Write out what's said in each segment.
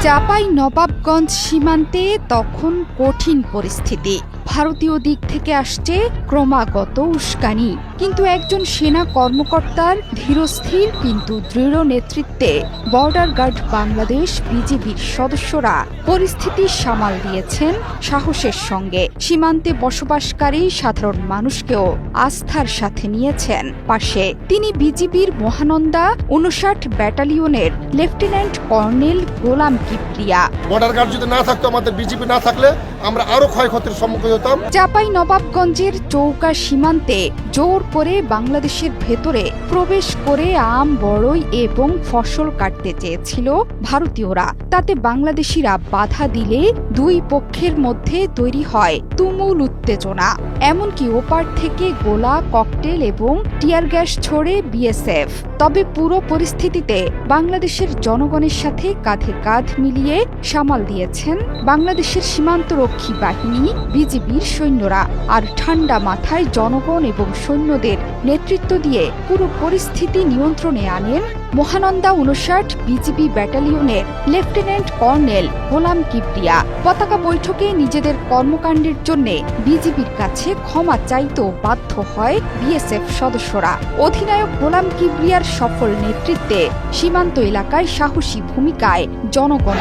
চাঁপাইনবাবগঞ্জ সীমান্তে তখন কঠিন পরিস্থিতি। ভারতীয় দিক থেকে আসছে ক্রমাগত উস্কানি, কিন্তু একজন সেনা কর্মকর্তার ধীরস্থির কিন্তু দৃঢ় নেতৃত্বে বর্ডার গার্ড বাংলাদেশ বিজিবির সদস্যরা পরিস্থিতি সামাল দিয়েছেন সাহসের সঙ্গে। সীমান্তে বসবাসকারী সাধারণ মানুষকেও আস্থার সাথে নিয়েছেন পাশে। তিনি বিজিবির মহানন্দা ৫৯ ব্যাটালিয়নের লেফটেন্যান্ট কর্নেল গোলাম কিবরিয়া। বর্ডার গার্ড যদি না থাকতো, আমাদের বিজিবি না থাকলে আমরা আরো ক্ষয়ক্ষতির সম্মুখীন হতাম। চাঁপাইনবাবগঞ্জের চৌকা সীমান্তে জোর করে বাংলাদেশের ভেতরে প্রবেশ করে আম, বড়ই এবং ফসল কাটতে চেয়েছিল ভারতীয়রা। তাতে বাংলাদেশিরা বাধা দিলে দুই পক্ষের মধ্যে তৈরি হয় তুমুল উত্তেজনা। এমনকি ওপার থেকে গোলা, ককটেল এবং টিয়ার গ্যাস ছোড়ে বিএসএফ। তবে পুরো পরিস্থিতিতে বাংলাদেশের জনগণের সাথে কাঁধে কাঁধ মিলিয়ে সামাল দিয়েছেন বাংলাদেশের সীমান্তরক্ষী বাহিনী বিজিবির সৈন্যরা। আর ঠান্ডা মাথায় জনগণ এবং সৈন্যদের নেতৃত্ব দিয়ে পুরো পরিস্থিতি নিয়ন্ত্রণে আনেন মহানন্দা ৫৯ বিজিবি ব্যাটালিয়নের লেফটেন্যান্ট কর্নেল গোলাম কিবরিয়া। পতাকা বৈঠকে নিজেদের কর্মকাণ্ডের জন্য বিজিবির কাছে ক্ষমা চাইতেও বাধ্য হয় বিএসএফ সদস্যরা। অধিনায়ক গোলাম কিবরিয়ার সফল নেতৃত্বে সীমান্ত এলাকায় সাহসী ভূমিকায় জনগণ।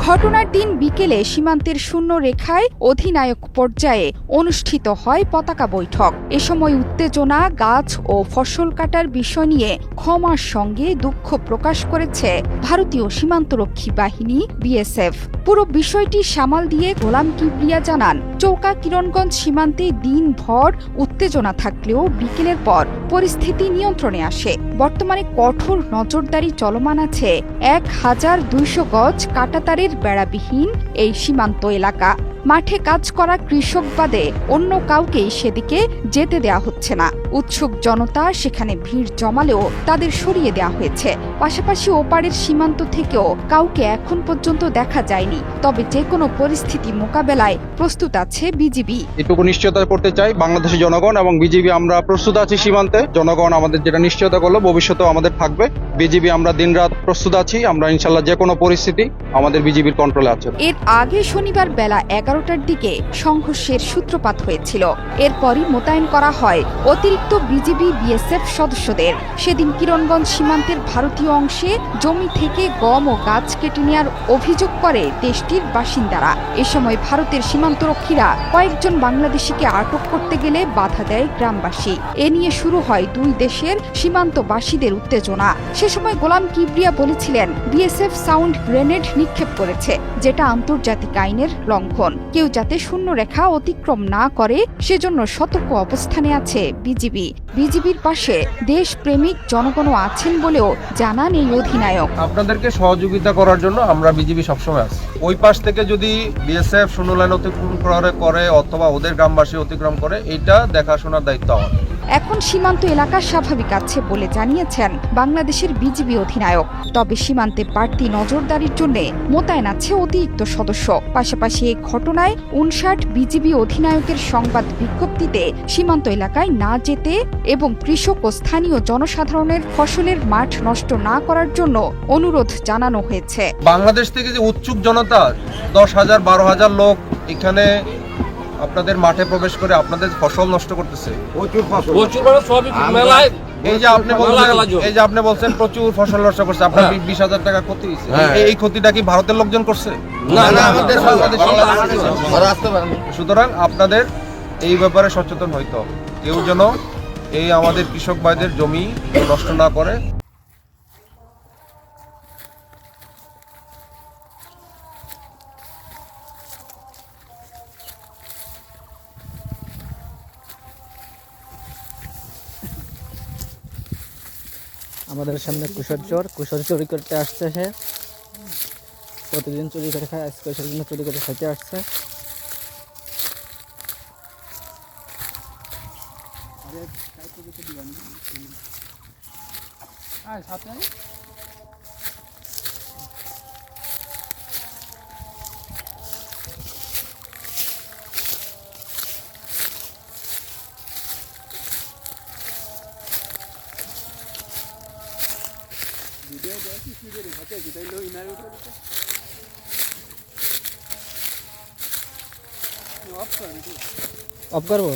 ঘটনার দিন বিকেলে সীমান্তের শূন্য রেখায় অধিনায়ক পর্যায়ে অনুষ্ঠিত হয় পতাকা বৈঠক। এ সময় উত্তেজনা, গাছ ও ফসল কাটার বিষয় নিয়ে ক্ষমার সঙ্গে দুঃখ প্রকাশ করেছে ভারতীয় সীমান্তরক্ষী বাহিনী বিএসএফ। পুরো বিষয়টি সামাল দিয়ে গোলাম কিবরিয়া জানান, চৌকা কিরণগঞ্জ সীমান্তে দিনভর উত্তেজনা থাকলেও বিকেলের পর পরিস্থিতি নিয়ন্ত্রণে আসে। বর্তমানে কঠোর নজরদারি চলমান আছে ১,২০০ গজ কাঁটাতারের বেড়াবিহীন এই সীমান্ত এলাকা। মাঠে কাজ করা কৃষক বাদে অন্য কাউকেই সেদিকে যেতে দেয়া হচ্ছে না। উৎসুক জনতা সেখানে ভিড় জমালেও তাদের সরিয়ে দেয়া হয়েছে। পাশাপাশি ওপারের সীমান্ত থেকেও কাউকে এখন পর্যন্ত দেখা যায়নি। তবে যে কোনো পরিস্থিতি মোকাবেলায় প্রস্তুত আছে বিজিবি। এটুকু নিশ্চয়তা করতে চাই বাংলাদেশের জনগণ এবং বিজিবি আমরা প্রস্তুত আছি। সীমান্তে জনগণ আমাদের যেটা নিশ্চয়তা করলো ভবিষ্যতেও আমাদের থাকবে। বিজিবি আমরা দিনরাত প্রস্তুত আছি। আমরা ইনশাল্লাহ যে কোনো পরিস্থিতি আমাদের বিজিবির কন্ট্রোলে আছে। এর আগে শনিবার বেলা ১১টার দিকে সংঘর্ষের সূত্রপাত হয়েছিল। এরপরই মোতায়েন করা হয় অতিরিক্ত বিজিবি বিএসএফ সদস্যদের। সেদিন কিরণগঞ্জ সীমান্তের ভারতীয় অংশে জমি থেকে গম ও গাছ কেটে নেওয়ার অভিযোগ করে দেশটির বাসিন্দারা। এ সময় ভারতের সীমান্তরক্ষীরা কয়েকজন বাংলাদেশিকে আটক করতে গেলে বাধা দেয় গ্রামবাসী। এ নিয়ে শুরু হয় দুই দেশের সীমান্তবাসীদের উত্তেজনা। সে সময় গোলাম কিবরিয়া বলেছিলেন, বিএসএফ সাউন্ড গ্রেনেড নিক্ষেপ করেছে, যেটা আন্তর্জাতিক আইনের লঙ্ঘন। কেউ যাতে শূন্য রেখা অতিক্রম না করে সেজন্য সতর্ক অবস্থানে আছে বিজিবি। বিজিবির পাশে দেশপ্রেমিক জনগণও আছেন বলেও জানান এই অধিনায়ক। আপনাদেরকে সহযোগিতা করার জন্য আমরা বিজিবি সবসময় আছি। ওই পাশ থেকে যদি বিএসএফ শূন্য লাইন অতিক্রম করে অথবা ওদের গ্রামবাসী অতিক্রম করে, এটা দেখাশোনার দায়িত্ব আমাদের। এখন সীমান্ত এলাকা স্বাভাবিক আছে বলে জানিয়েছেন বাংলাদেশের বিজিবি অধিনায়ক। তবে সীমান্তে বাড়তি নজরদারির জন্য মোতায়েন আছে অতিরিক্ত সদস্য। পাশাপাশি এই ঘটনায় ৫৯ বিজিবি অধিনায়কের সংবাদ বিজ্ঞপ্তিতে সীমান্ত এলাকায় না যেতে এবং কৃষক ও স্থানীয় জনসাধারণের ফসলের মাঠ নষ্ট না করার জন্য অনুরোধ জানানো হয়েছে। বাংলাদেশ থেকে যে উৎসুক জনতা ১০,০০০ ১২,০০০ লোক এখানে আপনাদের মাঠে প্রবেশ করে আপনাদের ফসল নষ্ট করতেছে। এই যে আপনি বলছেন প্রচুর ফসল নষ্ট করছে, আপনার ২০,০০০ টাকা ক্ষতি হয়েছে। এই ক্ষতিটা কি ভারতের লোকজন করছে? সুতরাং আপনাদের এই ব্যাপারে সচেতন হইতে হবে। কেউ যেন এই আমাদের কৃষক ভাইদের জমি নষ্ট না করে। আমাদের সামনে কুশর চুরি করতে আসছে। সে প্রতিদিন চুরি করে খায়, আজকে সেদিন চুরি করে খাইতে আসছে। ভিডিও অফ করবো।